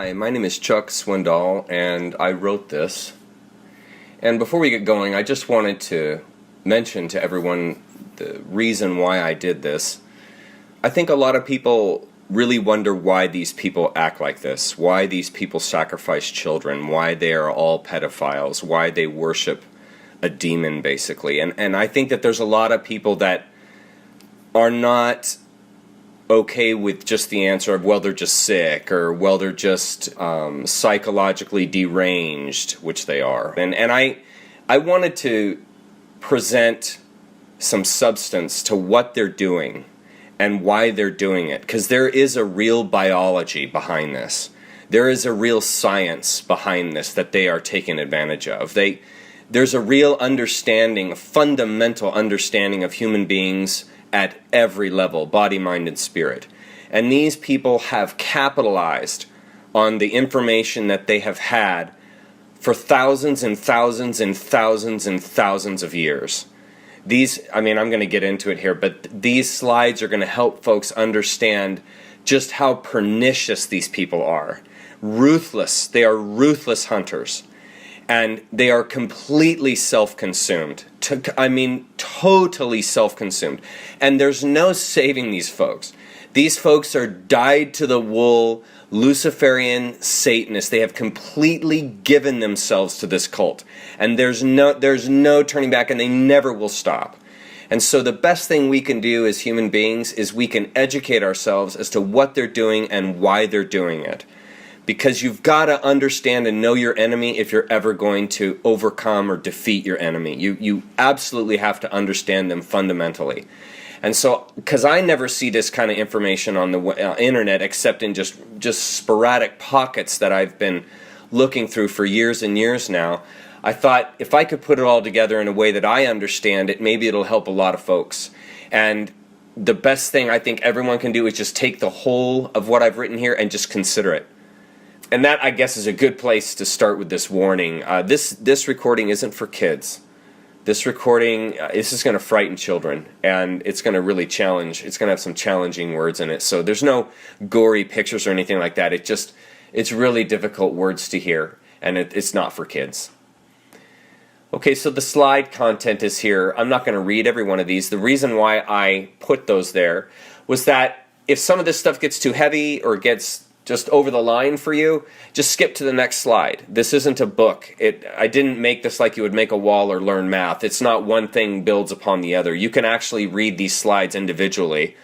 Hi, my name is Chuck Swindoll, and I wrote this. And before we get going, I just wanted to mention to everyone the reason why I did this. I think a lot of people really wonder why these people act like this, why these people sacrifice children, why they are all pedophiles, why they worship a demon, basically. And I think that there's a lot of people that are not okay with just the answer of, well, they're just sick, or, well, they're just psychologically deranged, which they are. And I wanted to present some substance to what they're doing and why they're doing it, because there is a real biology behind this. There is a real science behind this that they are taking advantage of. There's a real understanding, a fundamental understanding of human beings at every level, body, mind, and spirit. And these people have capitalized on the information that they have had for thousands and thousands and thousands and thousands of years. I'm going to get into it here, but these slides are going to help folks understand just how pernicious these people are. Ruthless. They are ruthless hunters. And they are completely self-consumed. Totally self-consumed. And there's no saving these folks. These folks are dyed-to-the-wool Luciferian Satanists. They have completely given themselves to this cult. And there's no turning back, and they never will stop. And so the best thing we can do as human beings is we can educate ourselves as to what they're doing and why they're doing it. Because you've got to understand and know your enemy if you're ever going to overcome or defeat your enemy. You absolutely have to understand them fundamentally. And so, because I never see this kind of information on the internet except in just sporadic pockets that I've been looking through for years and years now, I thought if I could put it all together in a way that I understand it, maybe it'll help a lot of folks. And the best thing I think everyone can do is just take the whole of what I've written here and just consider it. And that, I guess, is a good place to start with this warning. This recording isn't for kids. This recording, this is going to frighten children, and it's going to really challenge. It's going to have some challenging words in it. So there's no gory pictures or anything like that. It's really difficult words to hear, and it's not for kids. Okay, so the slide content is here. I'm not going to read every one of these. The reason why I put those there was that if some of this stuff gets too heavy or gets just over the line for you, just skip to the next slide. This isn't a book. I didn't make this like you would make a wall or learn math. It's not one thing builds upon the other. You can actually read these slides individually,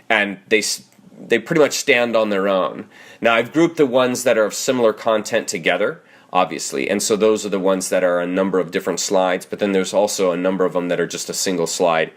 and they pretty much stand on their own. Now, I've grouped the ones that are of similar content together, obviously, and so those are the ones that are a number of different slides, but then there's also a number of them that are just a single slide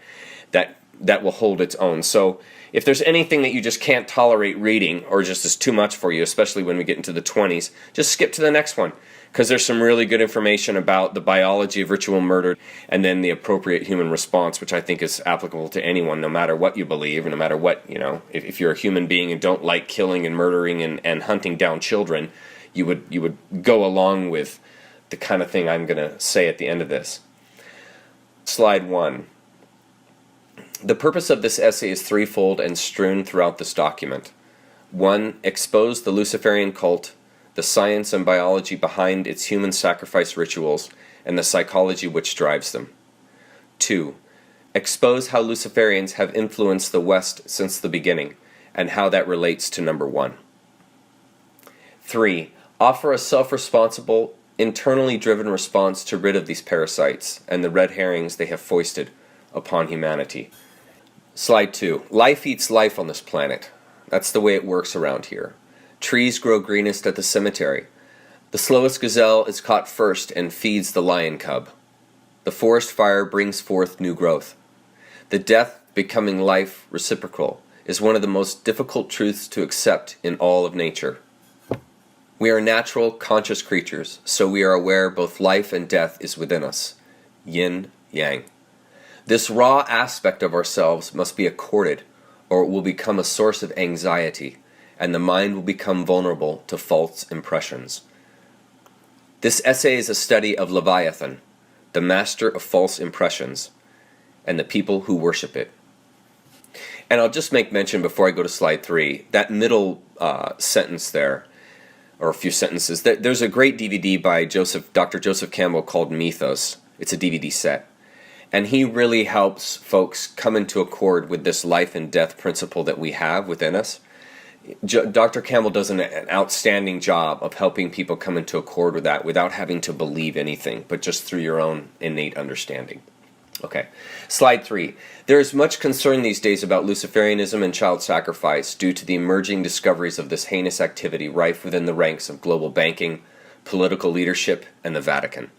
that will hold its own. So if there's anything that you just can't tolerate reading, or just is too much for you, especially when we get into the 20s, just skip to the next one, because there's some really good information about the biology of ritual murder and then the appropriate human response, which I think is applicable to anyone, no matter what you believe, and no matter what, if you're a human being and don't like killing and murdering and hunting down children, you would go along with the kind of thing I'm going to say at the end of this. Slide 1. The purpose of this essay is threefold and strewn throughout this document. 1. Expose the Luciferian cult, the science and biology behind its human sacrifice rituals, and the psychology which drives them. 2. Expose how Luciferians have influenced the West since the beginning, and how that relates to number 1. 3. Offer a self-responsible, internally driven response to rid of these parasites and the red herrings they have foisted upon humanity. Slide 2. Life eats life on this planet. That's the way it works around here. Trees grow greenest at the cemetery. The slowest gazelle is caught first and feeds the lion cub. The forest fire brings forth new growth. The death becoming life reciprocal is one of the most difficult truths to accept in all of nature. We are natural, conscious creatures, so we are aware both life and death is within us. Yin, yang. This raw aspect of ourselves must be accorded, or it will become a source of anxiety, and the mind will become vulnerable to false impressions. This essay is a study of Leviathan, the master of false impressions, and the people who worship it. And I'll just make mention before I go to slide 3, that middle sentence there, or a few sentences. There's a great DVD by Dr. Joseph Campbell called Mythos. It's a DVD set. And he really helps folks come into accord with this life and death principle that we have within us. Dr. Campbell does an outstanding job of helping people come into accord with that without having to believe anything, but just through your own innate understanding. Okay, slide 3. There is much concern these days about Luciferianism and child sacrifice due to the emerging discoveries of this heinous activity rife within the ranks of global banking, political leadership, and the Vatican.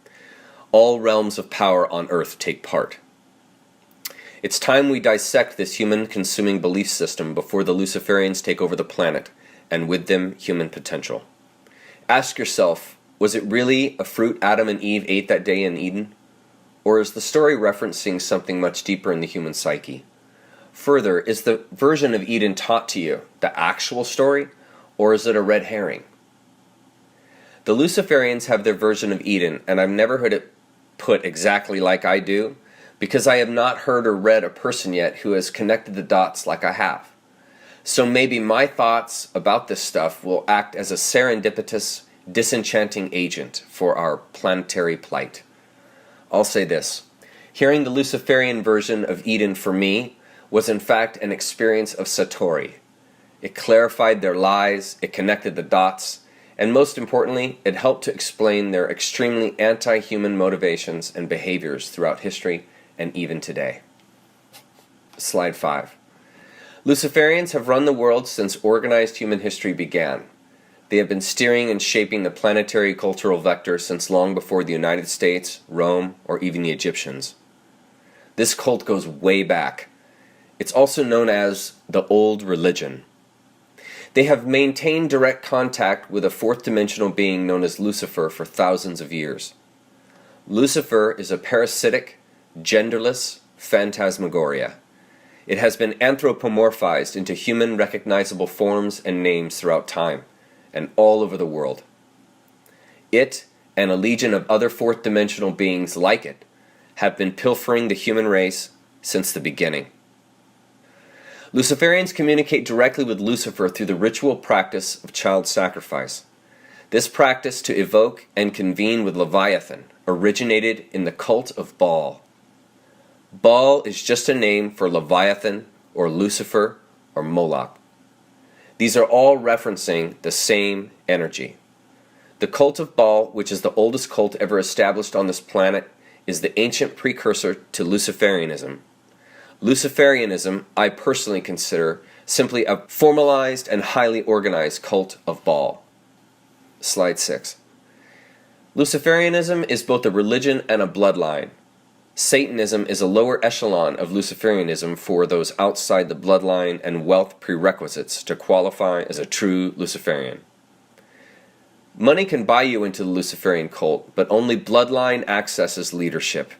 All realms of power on earth take part. It's time we dissect this human-consuming belief system before the Luciferians take over the planet, and with them, human potential. Ask yourself, was it really a fruit Adam and Eve ate that day in Eden? Or is the story referencing something much deeper in the human psyche? Further, is the version of Eden taught to you the actual story, or is it a red herring? The Luciferians have their version of Eden, and I've never heard it put exactly like I do, because I have not heard or read a person yet who has connected the dots like I have. So maybe my thoughts about this stuff will act as a serendipitous, disenchanting agent for our planetary plight. I'll say this. Hearing the Luciferian version of Eden for me was in fact an experience of Satori. It clarified their lies, it connected the dots, and most importantly, it helped to explain their extremely anti-human motivations and behaviors throughout history and even today. Slide 5. Luciferians have run the world since organized human history began. They have been steering and shaping the planetary cultural vector since long before the United States, Rome, or even the Egyptians. This cult goes way back. It's also known as the Old Religion. They have maintained direct contact with a fourth-dimensional being known as Lucifer for thousands of years. Lucifer is a parasitic, genderless phantasmagoria. It has been anthropomorphized into human recognizable forms and names throughout time, and all over the world. It, and a legion of other fourth-dimensional beings like it, have been pilfering the human race since the beginning. Luciferians communicate directly with Lucifer through the ritual practice of child sacrifice. This practice to evoke and convene with Leviathan originated in the cult of Baal. Baal is just a name for Leviathan, or Lucifer, or Moloch. These are all referencing the same energy. The cult of Baal, which is the oldest cult ever established on this planet, is the ancient precursor to Luciferianism. Luciferianism, I personally consider, simply a formalized and highly organized cult of Baal. Slide 6. Luciferianism is both a religion and a bloodline. Satanism is a lower echelon of Luciferianism for those outside the bloodline and wealth prerequisites to qualify as a true Luciferian. Money can buy you into the Luciferian cult, but only bloodline accesses leadership.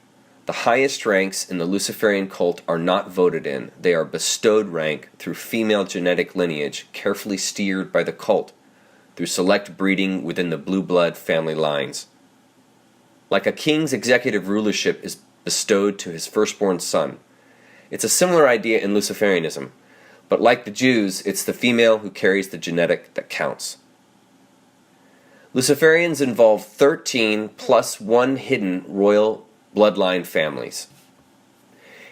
The highest ranks in the Luciferian cult are not voted in. They are bestowed rank through female genetic lineage carefully steered by the cult through select breeding within the blue blood family lines. Like a king's executive rulership is bestowed to his firstborn son. It's a similar idea in Luciferianism, but like the Jews, it's the female who carries the genetic that counts. Luciferians involve 13 plus one hidden royal bloodline families.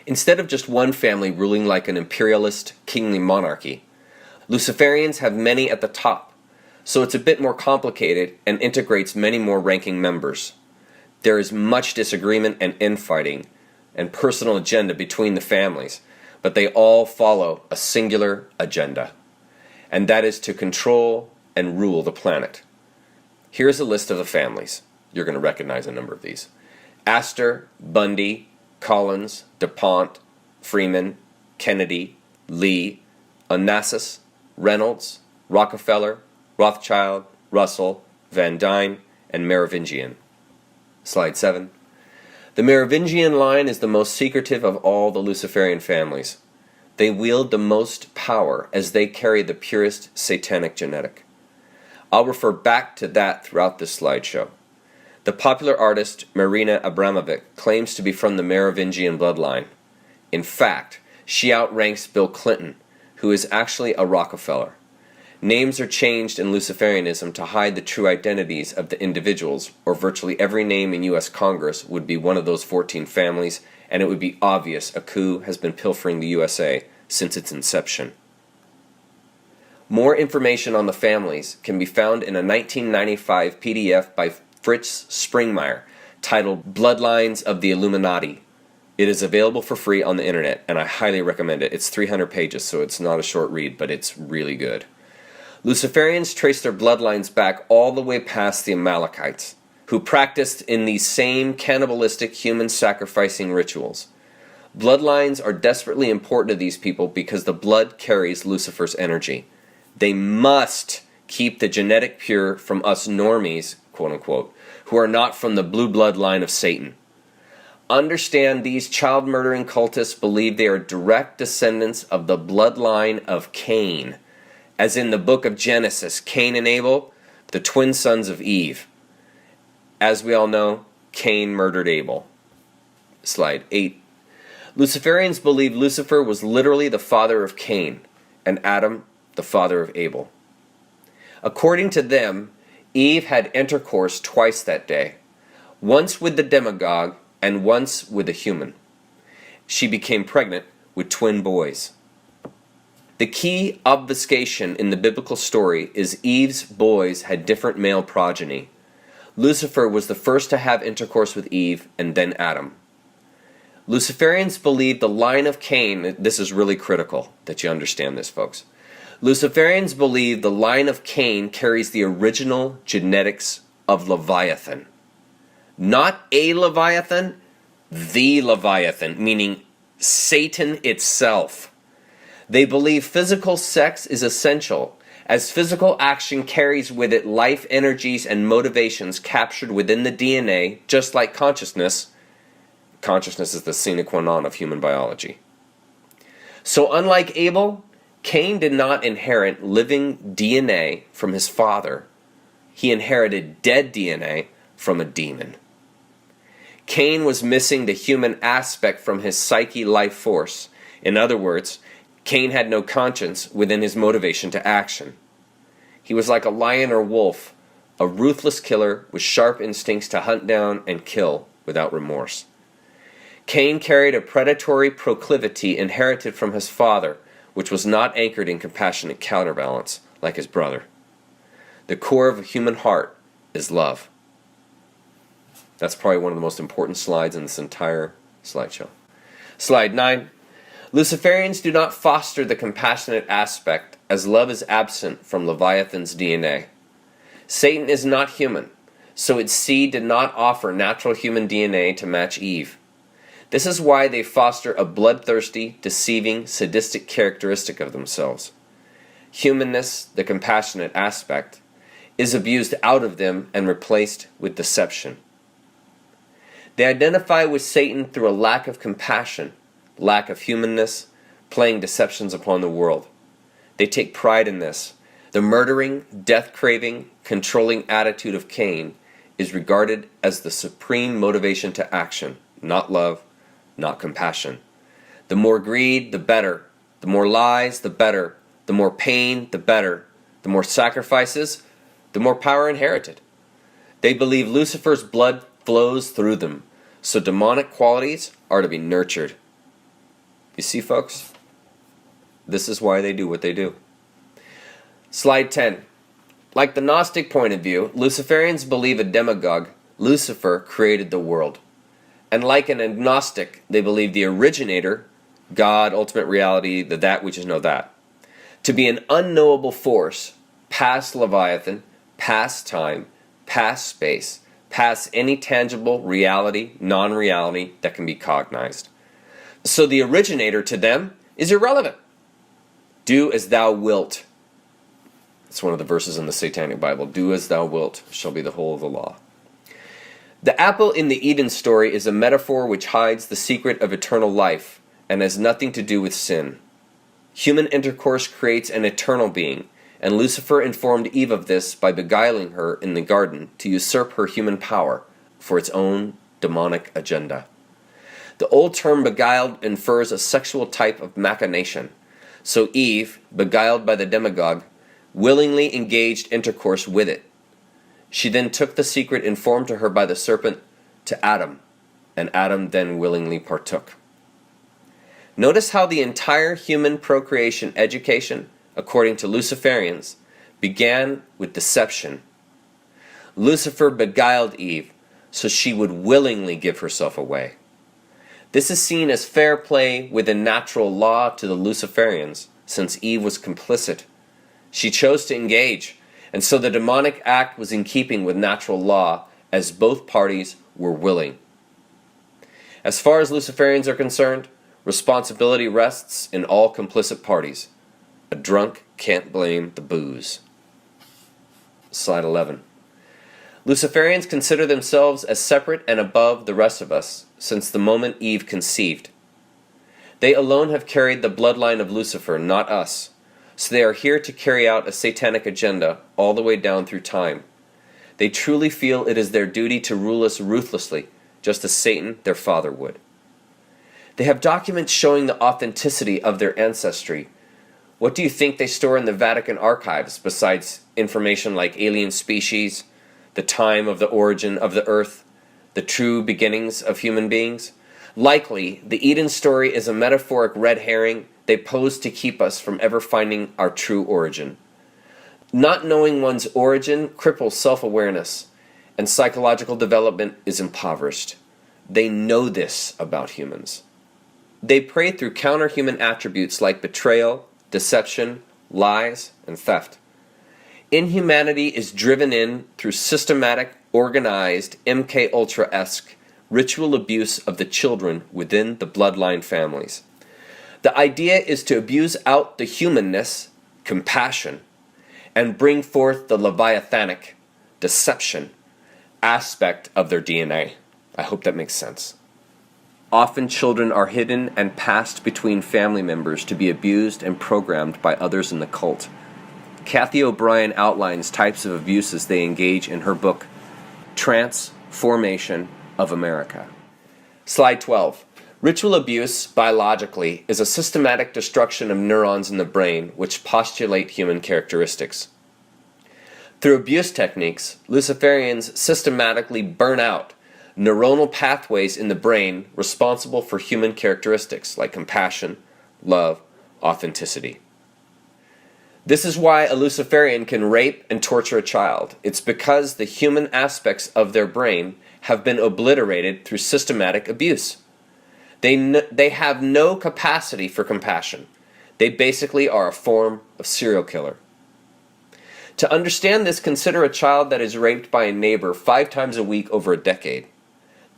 Instead of just one family ruling like an imperialist, kingly monarchy, Luciferians have many at the top, so it's a bit more complicated and integrates many more ranking members. There is much disagreement and infighting and personal agenda between the families, but they all follow a singular agenda, and that is to control and rule the planet. Here's a list of the families. You're going to recognize a number of these. Astor, Bundy, Collins, DuPont, Freeman, Kennedy, Lee, Onassis, Reynolds, Rockefeller, Rothschild, Russell, Van Dyne, and Merovingian. Slide 7. The Merovingian line is the most secretive of all the Luciferian families. They wield the most power as they carry the purest satanic genetic. I'll refer back to that throughout this slideshow. The popular artist Marina Abramovic claims to be from the Merovingian bloodline. In fact, she outranks Bill Clinton, who is actually a Rockefeller. Names are changed in Luciferianism to hide the true identities of the individuals, or virtually every name in U.S. Congress would be one of those 14 families, and it would be obvious a coup has been pilfering the USA since its inception. More information on the families can be found in a 1995 PDF by Fritz Springmeier titled Bloodlines of the Illuminati. It is available for free on the internet, and I highly recommend it. It's 300 pages, so it's not a short read, but it's really good. Luciferians trace their bloodlines back all the way past the Amalekites, who practiced in these same cannibalistic human sacrificing rituals. Bloodlines are desperately important to these people because the blood carries Lucifer's energy. They must keep the genetic pure from us normies, quote unquote, who are not from the blue bloodline of Satan. Understand, these child-murdering cultists believe they are direct descendants of the bloodline of Cain. As in the book of Genesis, Cain and Abel, the twin sons of Eve. As we all know, Cain murdered Abel. Slide 8. Luciferians believe Lucifer was literally the father of Cain, and Adam the father of Abel. According to them, Eve had intercourse twice that day, once with the demagogue and once with a human. She became pregnant with twin boys. The key obfuscation in the biblical story is Eve's boys had different male progeny. Lucifer was the first to have intercourse with Eve and then Adam. Luciferians believe the line of Cain, this is really critical that you understand this, folks. Luciferians believe the line of Cain carries the original genetics of Leviathan. Not a Leviathan, the Leviathan, meaning Satan itself. They believe physical sex is essential, as physical action carries with it life energies and motivations captured within the DNA, just like consciousness. Consciousness is the sine qua non of human biology. So unlike Abel, Cain did not inherit living DNA from his father. He inherited dead DNA from a demon. Cain was missing the human aspect from his psyche life force. In other words, Cain had no conscience within his motivation to action. He was like a lion or wolf, a ruthless killer with sharp instincts to hunt down and kill without remorse. Cain carried a predatory proclivity inherited from his father, which was not anchored in compassionate counterbalance like his brother. The core of a human heart is love. That's probably one of the most important slides in this entire slideshow. Slide 9. Luciferians do not foster the compassionate aspect, as love is absent from Leviathan's DNA. Satan is not human, so its seed did not offer natural human DNA to match Eve. This is why they foster a bloodthirsty, deceiving, sadistic characteristic of themselves. Humanness, the compassionate aspect, is abused out of them and replaced with deception. They identify with Satan through a lack of compassion, lack of humanness, playing deceptions upon the world. They take pride in this. The murdering, death-craving, controlling attitude of Cain is regarded as the supreme motivation to action, not love, not compassion. The more greed, the better. The more lies, the better. The more pain, the better. The more sacrifices, the more power inherited. They believe Lucifer's blood flows through them, so demonic qualities are to be nurtured. You see, folks? This is why they do what they do. Slide 10. Like the Gnostic point of view, Luciferians believe a demagogue, Lucifer, created the world. And like an agnostic, they believe the originator, God, ultimate reality, the that which is no that, to be an unknowable force, past Leviathan, past time, past space, past any tangible reality, non-reality that can be cognized. So the originator to them is irrelevant. Do as thou wilt. It's one of the verses in the Satanic Bible. Do as thou wilt shall be the whole of the law. The apple in the Eden story is a metaphor which hides the secret of eternal life and has nothing to do with sin. Human intercourse creates an eternal being, and Lucifer informed Eve of this by beguiling her in the garden to usurp her human power for its own demonic agenda. The old term beguiled infers a sexual type of machination. So Eve, beguiled by the demagogue, willingly engaged intercourse with it. She then took the secret informed to her by the serpent to Adam, and Adam then willingly partook. Notice how the entire human procreation education, according to Luciferians, began with deception. Lucifer beguiled Eve so she would willingly give herself away. This is seen as fair play within natural law to the Luciferians, since Eve was complicit. She chose to engage, and so the demonic act was in keeping with natural law, as both parties were willing. As far as Luciferians are concerned, responsibility rests in all complicit parties. A drunk can't blame the booze. Slide 11. Luciferians consider themselves as separate and above the rest of us since the moment Eve conceived. They alone have carried the bloodline of Lucifer, not us, so they are here to carry out a satanic agenda all the way down through time. They truly feel it is their duty to rule us ruthlessly, just as Satan, their father, would. They have documents showing the authenticity of their ancestry. What do you think they store in the Vatican archives besides information like alien species, the time of the origin of the earth, the true beginnings of human beings? Likely, the Eden story is a metaphoric red herring they pose to keep us from ever finding our true origin. Not knowing one's origin cripples self-awareness, and psychological development is impoverished. They know this about humans. They prey through counter-human attributes like betrayal, deception, lies, and theft. Inhumanity is driven in through systematic, organized, MK Ultra-esque ritual abuse of the children within the bloodline families. The idea is to abuse out the humanness, compassion, and bring forth the leviathanic, deception, aspect of their DNA. I hope that makes sense. Often children are hidden and passed between family members to be abused and programmed by others in the cult. Kathy O'Brien outlines types of abuses they engage in her book, Transformation of America. Slide 12. Ritual abuse, biologically, is a systematic destruction of neurons in the brain which postulate human characteristics. Through abuse techniques, Luciferians systematically burn out neuronal pathways in the brain responsible for human characteristics like compassion, love, authenticity. This is why a Luciferian can rape and torture a child. It's because the human aspects of their brain have been obliterated through systematic abuse. They have no capacity for compassion. They basically are a form of serial killer. To understand this, consider a child that is raped by a neighbor 5 times a week over a decade.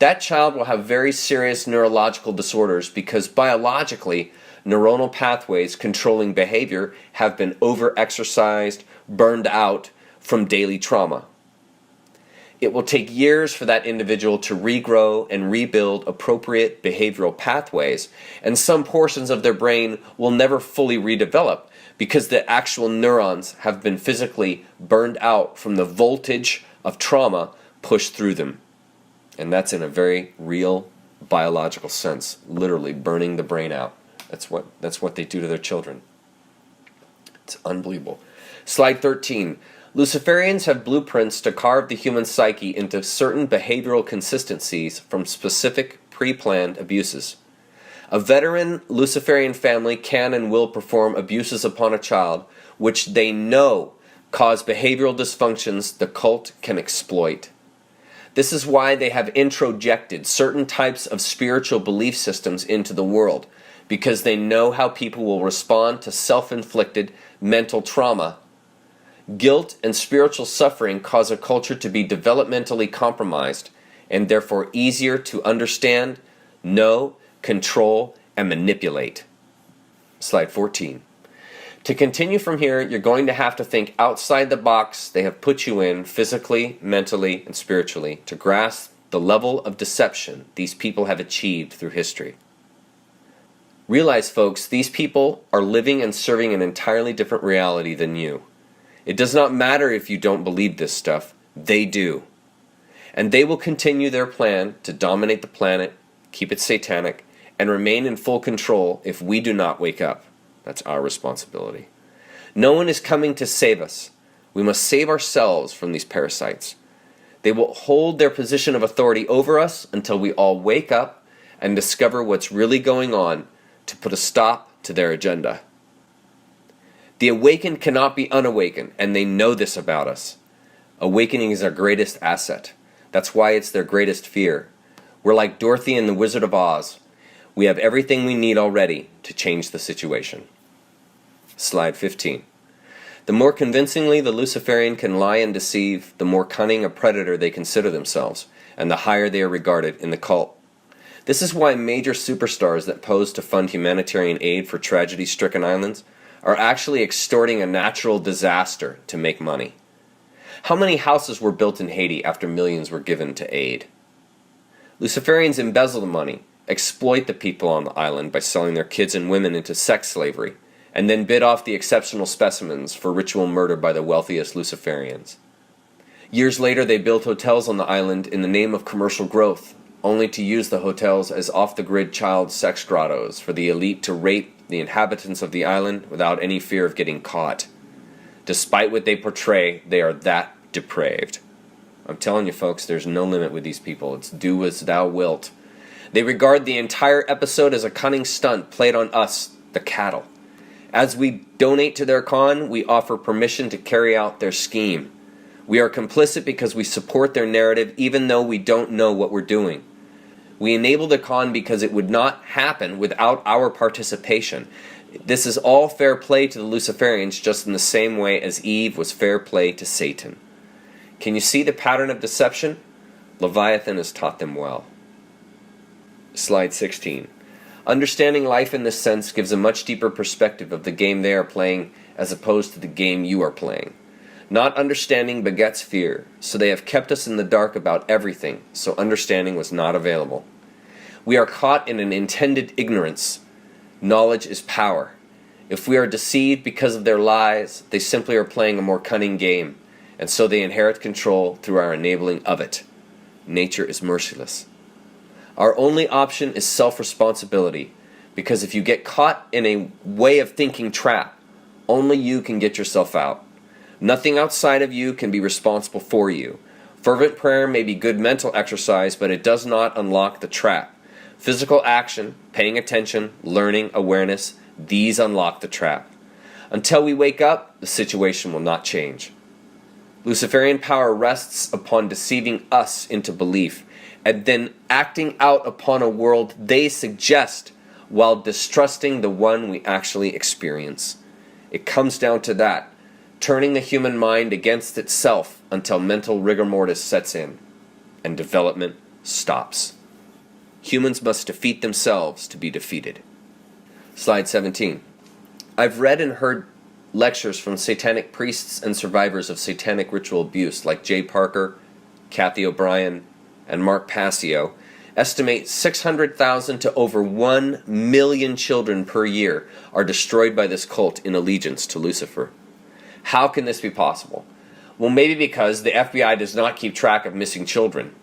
That child will have very serious neurological disorders because biologically, neuronal pathways controlling behavior have been over-exercised, burned out from daily trauma. It will take years for that individual to regrow and rebuild appropriate behavioral pathways, and some portions of their brain will never fully redevelop because the actual neurons have been physically burned out from the voltage of trauma pushed through them. And that's in a very real biological sense, literally burning the brain out. That's what they do to their children. It's unbelievable. Slide 13. Luciferians have blueprints to carve the human psyche into certain behavioral consistencies from specific pre-planned abuses. A veteran Luciferian family can and will perform abuses upon a child which they know cause behavioral dysfunctions the cult can exploit. This is why they have introjected certain types of spiritual belief systems into the world, because they know how people will respond to self-inflicted mental trauma. Guilt and spiritual suffering cause a culture to be developmentally compromised and therefore easier to understand, know, control, and manipulate. Slide 14. To continue from here, you're going to have to think outside the box they have put you in physically, mentally, and spiritually to grasp the level of deception these people have achieved through history. Realize, folks, these people are living and serving an entirely different reality than you. It does not matter if you don't believe this stuff, they do. And they will continue their plan to dominate the planet, keep it satanic, and remain in full control if we do not wake up. That's our responsibility. No one is coming to save us. We must save ourselves from these parasites. They will hold their position of authority over us until we all wake up and discover what's really going on to put a stop to their agenda. The awakened cannot be unawakened, and they know this about us. Awakening is our greatest asset. That's why it's their greatest fear. We're like Dorothy and the Wizard of Oz. We have everything we need already to change the situation. Slide 15. The more convincingly the Luciferian can lie and deceive, the more cunning a predator they consider themselves, and the higher they are regarded in the cult. This is why major superstars that pose to fund humanitarian aid for tragedy-stricken islands are actually extorting a natural disaster to make money. How many houses were built in Haiti after millions were given to aid? Luciferians embezzle the money, exploit the people on the island by selling their kids and women into sex slavery, and then bid off the exceptional specimens for ritual murder by the wealthiest Luciferians. Years later, they built hotels on the island in the name of commercial growth, only to use the hotels as off-the-grid child sex grottos for the elite to rape the inhabitants of the island without any fear of getting caught. Despite what they portray, they are that depraved. I'm telling you folks, there's no limit with these people. It's do as thou wilt. They regard the entire episode as a cunning stunt played on us, the cattle. As we donate to their con, we offer permission to carry out their scheme. We are complicit because we support their narrative even though we don't know what we're doing. We enable the con because it would not happen without our participation. This is all fair play to the Luciferians, just in the same way as Eve was fair play to Satan. Can you see the pattern of deception? Leviathan has taught them well. Slide 16. Understanding life in this sense gives a much deeper perspective of the game they are playing as opposed to the game you are playing. Not understanding begets fear, so they have kept us in the dark about everything, so understanding was not available. We are caught in an intended ignorance. Knowledge is power. If we are deceived because of their lies, they simply are playing a more cunning game, and so they inherit control through our enabling of it. Nature is merciless. Our only option is self-responsibility, because if you get caught in a way of thinking trap, only you can get yourself out. Nothing outside of you can be responsible for you. Fervent prayer may be good mental exercise, but it does not unlock the trap. Physical action, paying attention, learning, awareness, these unlock the trap. Until we wake up, the situation will not change. Luciferian power rests upon deceiving us into belief, and then acting out upon a world they suggest while distrusting the one we actually experience. It comes down to that, turning the human mind against itself until mental rigor mortis sets in, and development stops. Humans must defeat themselves to be defeated. Slide 17. I've read and heard lectures from satanic priests and survivors of satanic ritual abuse like Jay Parker, Kathy O'Brien, and Mark Passio estimate 600,000 to over 1 million children per year are destroyed by this cult in allegiance to Lucifer. How can this be possible? Well, maybe because the FBI does not keep track of missing children.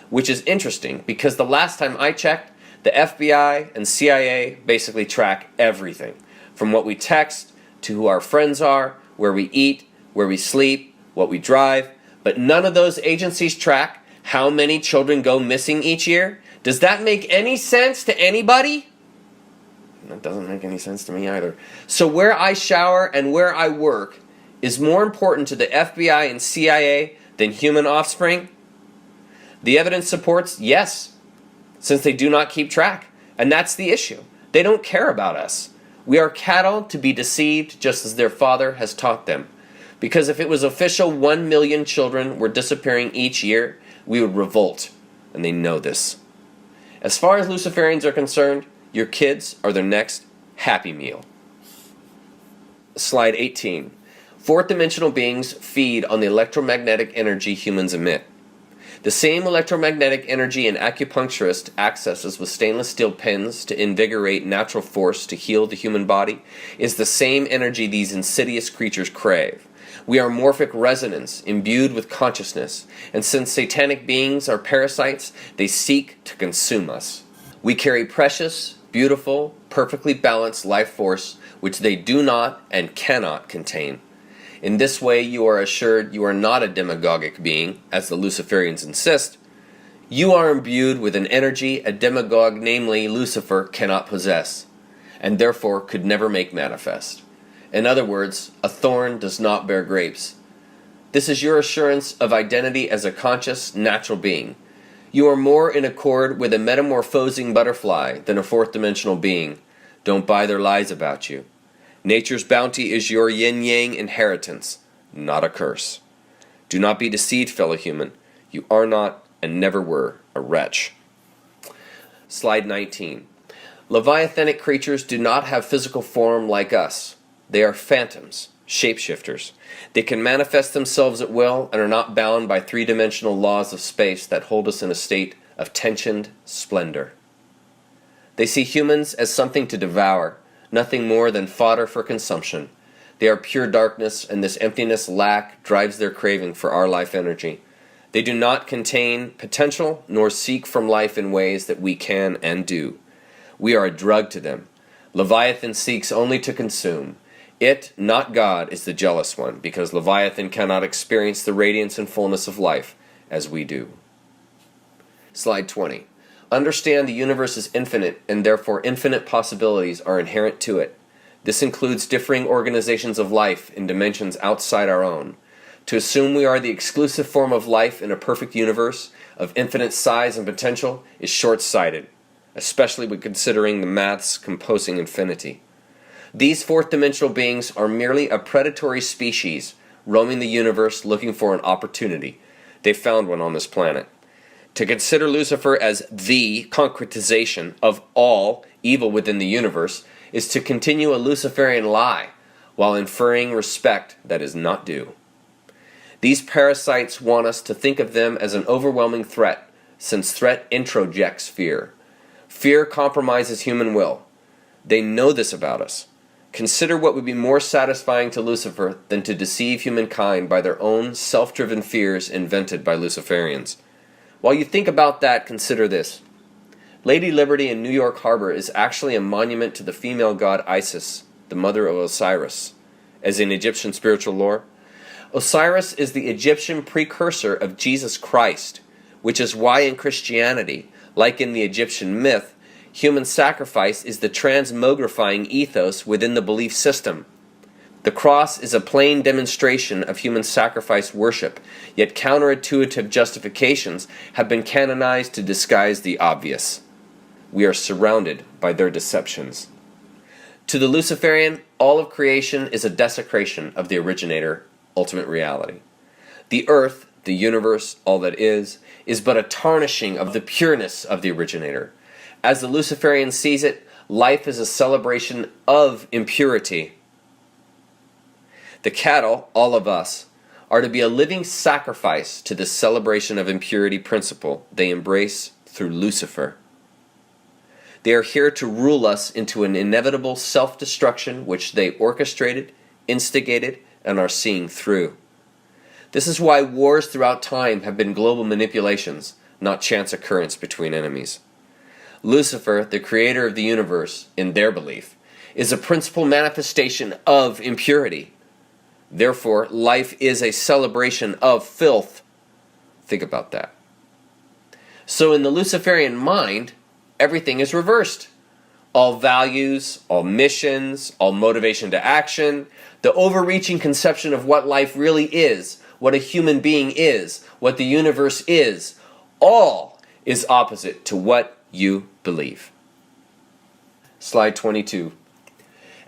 Which is interesting, because the last time I checked, the FBI and CIA basically track everything. From what we text, to who our friends are, where we eat, where we sleep, what we drive. But none of those agencies track how many children go missing each year. Does that make any sense to anybody? That doesn't make any sense to me either. So where I shower and where I work is more important to the FBI and CIA than human offspring? The evidence supports yes, since they do not keep track. And that's the issue. They don't care about us. We are cattle to be deceived just as their father has taught them. Because if it was official 1 million children were disappearing each year, we would revolt. And they know this. As far as Luciferians are concerned, your kids are their next Happy Meal. Slide 18. Fourth dimensional beings feed on the electromagnetic energy humans emit. The same electromagnetic energy an acupuncturist accesses with stainless steel pins to invigorate natural force to heal the human body is the same energy these insidious creatures crave. We are morphic resonance, imbued with consciousness, and since satanic beings are parasites, they seek to consume us. We carry precious, beautiful, perfectly balanced life force which they do not and cannot contain. In this way you are assured you are not a demagogic being, as the Luciferians insist. You are imbued with an energy a demagogue, namely Lucifer, cannot possess, and therefore could never make manifest. In other words, a thorn does not bear grapes. This is your assurance of identity as a conscious, natural being. You are more in accord with a metamorphosing butterfly than a fourth-dimensional being. Don't buy their lies about you. Nature's bounty is your yin-yang inheritance, not a curse. Do not be deceived, fellow human. You are not and never were a wretch. Slide 19. Leviathanic creatures do not have physical form like us. They are phantoms, shapeshifters. They can manifest themselves at will and are not bound by three-dimensional laws of space that hold us in a state of tensioned splendor. They see humans as something to devour, nothing more than fodder for consumption. They are pure darkness, and this emptiness lack drives their craving for our life energy. They do not contain potential nor seek from life in ways that we can and do. We are a drug to them. Leviathan seeks only to consume. It, not God, is the jealous one, because Leviathan cannot experience the radiance and fullness of life as we do. Slide 20. Understand the universe is infinite, and therefore infinite possibilities are inherent to it. This includes differing organizations of life in dimensions outside our own. To assume we are the exclusive form of life in a perfect universe of infinite size and potential is short-sighted, especially when considering the maths composing infinity. These fourth-dimensional beings are merely a predatory species roaming the universe looking for an opportunity. They found one on this planet. To consider Lucifer as the concretization of all evil within the universe is to continue a Luciferian lie while inferring respect that is not due. These parasites want us to think of them as an overwhelming threat, since threat introjects fear. Fear compromises human will. They know this about us. Consider what would be more satisfying to Lucifer than to deceive humankind by their own self-driven fears invented by Luciferians. While you think about that, consider this. Lady Liberty in New York Harbor is actually a monument to the female god Isis, the mother of Osiris. As in Egyptian spiritual lore, Osiris is the Egyptian precursor of Jesus Christ, which is why in Christianity, like in the Egyptian myth, human sacrifice is the transmogrifying ethos within the belief system. The cross is a plain demonstration of human sacrifice worship, yet counterintuitive justifications have been canonized to disguise the obvious. We are surrounded by their deceptions. To the Luciferian, all of creation is a desecration of the originator, ultimate reality. The earth, the universe, all that is but a tarnishing of the pureness of the originator. As the Luciferian sees it, life is a celebration of impurity. The cattle, all of us, are to be a living sacrifice to this celebration of impurity principle they embrace through Lucifer. They are here to rule us into an inevitable self-destruction which they orchestrated, instigated, and are seeing through. This is why wars throughout time have been global manipulations, not chance occurrence between enemies. Lucifer, the creator of the universe, in their belief, is a principal manifestation of impurity. Therefore, life is a celebration of filth. Think about that. So in the Luciferian mind, everything is reversed. All values, all missions, all motivation to action, the overreaching conception of what life really is, what a human being is, what the universe is, all is opposite to what you believe. Slide 22.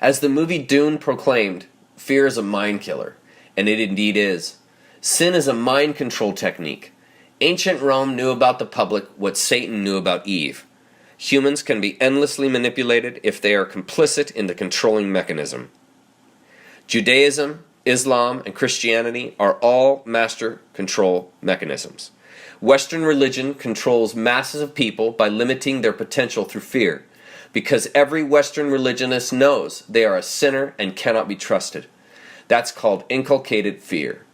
As the movie Dune proclaimed, fear is a mind killer, and it indeed is. Sin is a mind control technique. Ancient Rome knew about the public what Satan knew about Eve. Humans can be endlessly manipulated if they are complicit in the controlling mechanism. Judaism, Islam, and Christianity are all master control mechanisms. Western religion controls masses of people by limiting their potential through fear, because every Western religionist knows they are a sinner and cannot be trusted. That's called inculcated fear.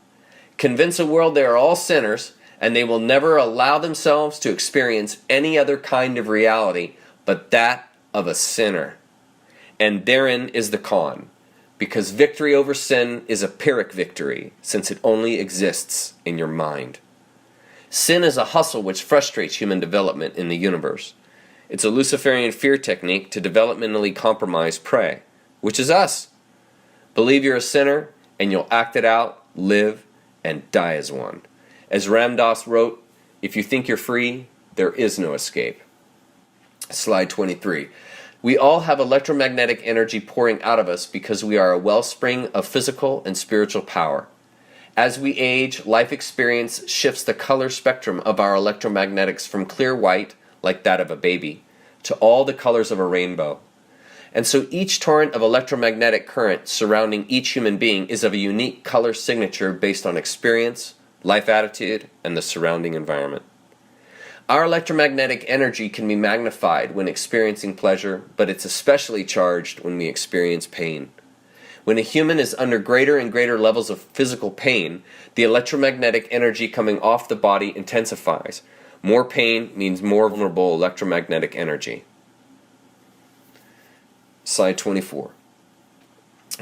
Convince a world they are all sinners, and they will never allow themselves to experience any other kind of reality but that of a sinner. And therein is the con, because victory over sin is a Pyrrhic victory, since it only exists in your mind. Sin is a hustle which frustrates human development in the universe. It's a Luciferian fear technique to developmentally compromise prey, which is us. Believe you're a sinner, and you'll act it out, live, and die as one. As Ram Dass wrote, if you think you're free, there is no escape. Slide 23. We all have electromagnetic energy pouring out of us because we are a wellspring of physical and spiritual power. As we age, life experience shifts the color spectrum of our electromagnetics from clear white, like that of a baby, to all the colors of a rainbow. And so each torrent of electromagnetic current surrounding each human being is of a unique color signature based on experience, life attitude, and the surrounding environment. Our electromagnetic energy can be magnified when experiencing pleasure, but it's especially charged when we experience pain. When a human is under greater and greater levels of physical pain, the electromagnetic energy coming off the body intensifies. More pain means more vulnerable electromagnetic energy. Slide 24.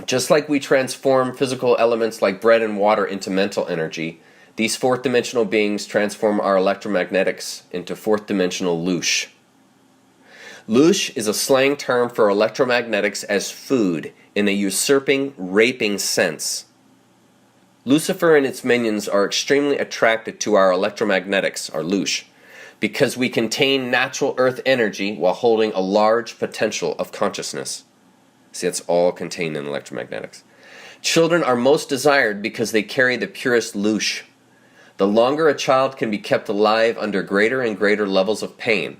Just like we transform physical elements like bread and water into mental energy, these fourth-dimensional beings transform our electromagnetics into fourth-dimensional loosh. Loosh is a slang term for electromagnetics as food in a usurping, raping sense. Lucifer and its minions are extremely attracted to our electromagnetics, our loosh, because we contain natural earth energy while holding a large potential of consciousness. See, that's all contained in electromagnetics. Children are most desired because they carry the purest loosh. The longer a child can be kept alive under greater and greater levels of pain,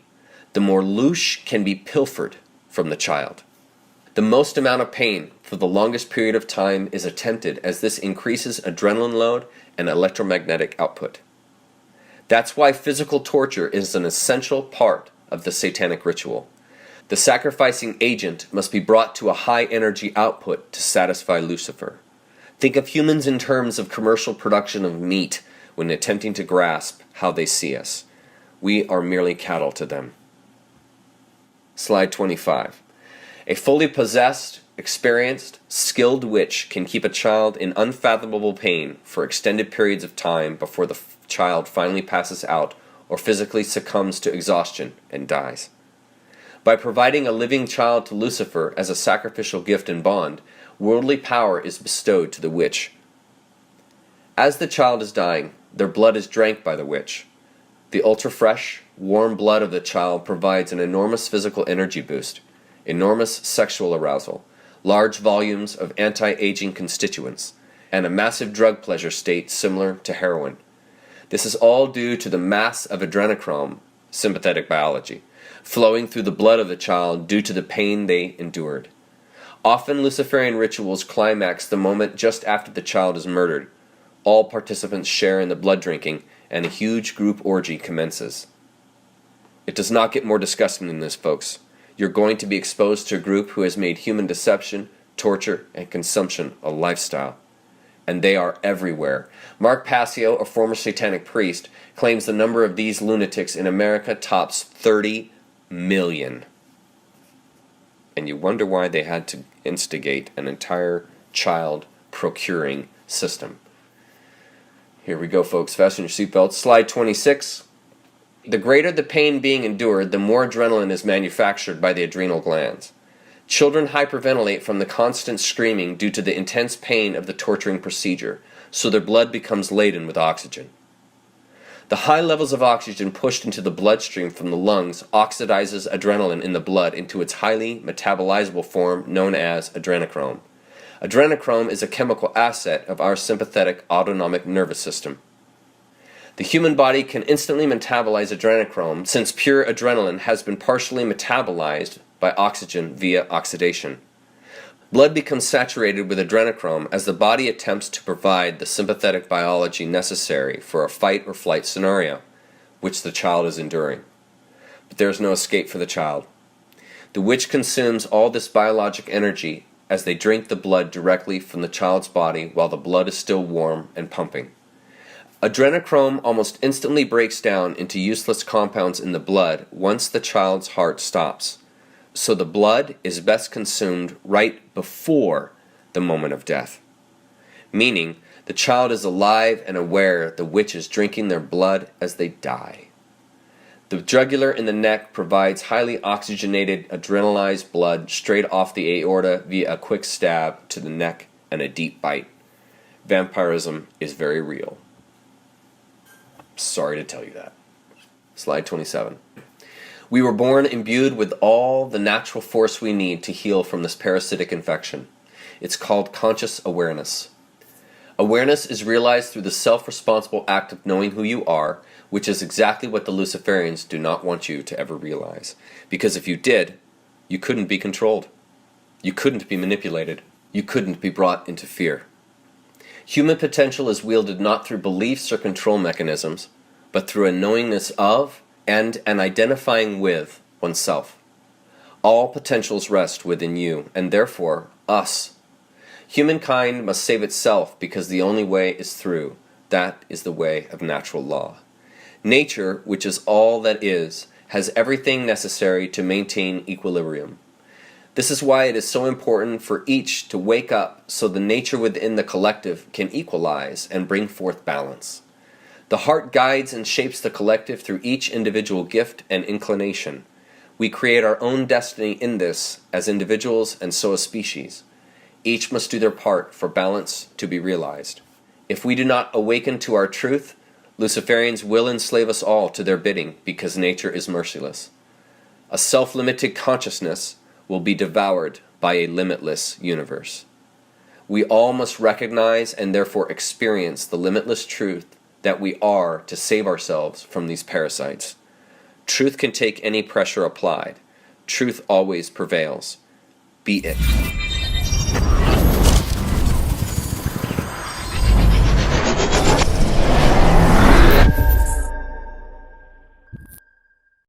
the more loosh can be pilfered from the child. The most amount of pain for the longest period of time is attempted as this increases adrenaline load and electromagnetic output. That's why physical torture is an essential part of the satanic ritual. The sacrificing agent must be brought to a high energy output to satisfy Lucifer. Think of humans in terms of commercial production of meat when attempting to grasp how they see us. We are merely cattle to them. Slide 25. A fully possessed, experienced, skilled witch can keep a child in unfathomable pain for extended periods of time before the child finally passes out or physically succumbs to exhaustion and dies. By providing a living child to Lucifer as a sacrificial gift and bond, worldly power is bestowed to the witch. As the child is dying, their blood is drank by the witch. The ultra-fresh, warm blood of the child provides an enormous physical energy boost, enormous sexual arousal, large volumes of anti-aging constituents, and a massive drug pleasure state similar to heroin. This is all due to the mass of adrenochrome, sympathetic biology, flowing through the blood of the child due to the pain they endured. Often Luciferian rituals climax the moment just after the child is murdered. All participants share in the blood drinking, and a huge group orgy commences. It does not get more disgusting than this, folks. You're going to be exposed to a group who has made human deception, torture, and consumption a lifestyle. And they are everywhere. Mark Passio, a former satanic priest, claims the number of these lunatics in America tops 30 million. And you wonder why they had to instigate an entire child procuring system. Here we go, folks. Fasten your seatbelts. Slide 26. The greater the pain being endured, the more adrenaline is manufactured by the adrenal glands. Children hyperventilate from the constant screaming due to the intense pain of the torturing procedure, so their blood becomes laden with oxygen. The high levels of oxygen pushed into the bloodstream from the lungs oxidizes adrenaline in the blood into its highly metabolizable form known as adrenochrome. Adrenochrome is a chemical asset of our sympathetic autonomic nervous system. The human body can instantly metabolize adrenochrome since pure adrenaline has been partially metabolized by oxygen via oxidation. Blood becomes saturated with adrenochrome as the body attempts to provide the sympathetic biology necessary for a fight or flight scenario, which the child is enduring. But there is no escape for the child. The witch consumes all this biologic energy as they drink the blood directly from the child's body while the blood is still warm and pumping. Adrenochrome almost instantly breaks down into useless compounds in the blood once the child's heart stops. so the blood is best consumed right before the moment of death. Meaning, the child is alive and aware the witch is drinking their blood as they die. The jugular in the neck provides highly oxygenated, adrenalized blood straight off the aorta via a quick stab to the neck and a deep bite. Vampirism is very real. Sorry to tell you that. Slide 27. We were born imbued with all the natural force we need to heal from this parasitic infection. It's called conscious awareness. Awareness is realized through the self-responsible act of knowing who you are, which is exactly what the Luciferians do not want you to ever realize. Because if you did, you couldn't be controlled. You couldn't be manipulated. You couldn't be brought into fear. Human potential is wielded not through beliefs or control mechanisms, but through a knowingness of and an identifying with oneself. All potentials rest within you, and therefore, us. Humankind must save itself because the only way is through. That is the way of natural law. Nature, which is all that is, has everything necessary to maintain equilibrium. This is why it is so important for each to wake up so the nature within the collective can equalize and bring forth balance. The heart guides and shapes the collective through each individual gift and inclination. We create our own destiny in this as individuals and so a species. Each must do their part for balance to be realized. If we do not awaken to our truth, Luciferians will enslave us all to their bidding because nature is merciless. A self-limited consciousness will be devoured by a limitless universe. We all must recognize and therefore experience the limitless truth that we are to save ourselves from these parasites. Truth can take any pressure applied. Truth always prevails. Be it.